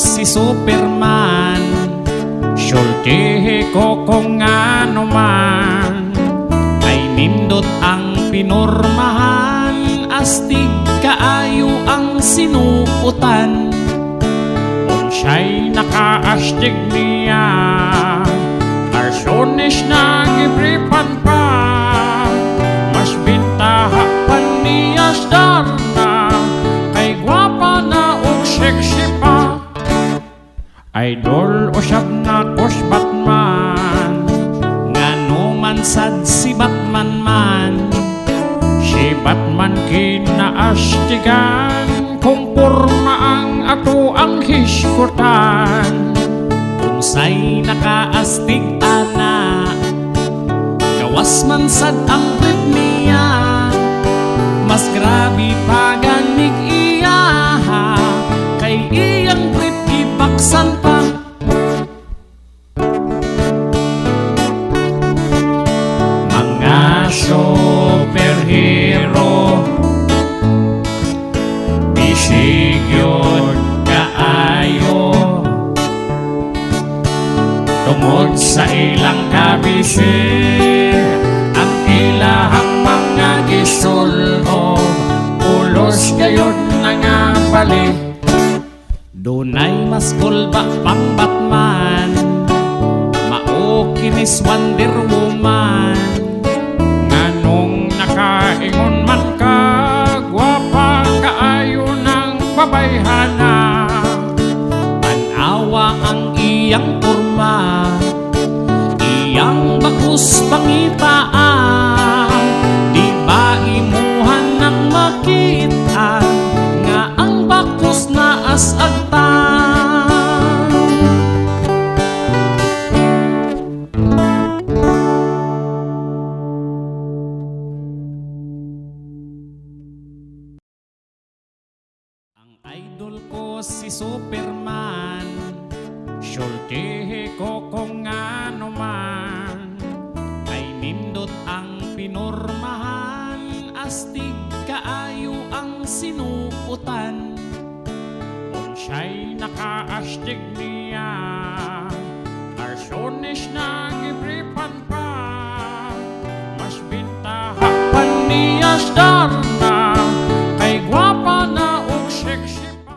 si Superman. Sultihi ko kung ano man, ay nindot ang pinormahan. Astig kaayo ang sinuputan, unsay nakaastig niya. Arsones na gibripan pa, mas bintaha pa niya darna, kay gwapa na og sexy pa. Idol usab na kos Batman, ngano man sad si Batman man. Si Batman kinaastigan, kung porma ang ato ang hiskutan. Unsay nakaastig ana, gawas man sad ang trip niya. Mas grabe pa ganig iya, kay iyang trip ibaksan pa. Mga superhero, bisig yun kaayo, tungod sa ilang kabisig. Ang ilahang mga gisulog, ulos gayon na nga bali. Dunay mas kulba pang Batman, mao kinis Wonder Woman. Nganong nakaingon man ka, gwapa kaayo ng babayhana. Tanawa ang iyang porma, iyang bakus pangitaan. Di ba imuhan nang makita, nga ang bakus na asagtan. Ang idol ko si Superman, sultihi ko kung ano man, ay nindot ang pinormahan. Astig kaayo ang sinuputan, unsay nakaastig niya. Arsones na gibripan pa, mas bintaha pa niya dar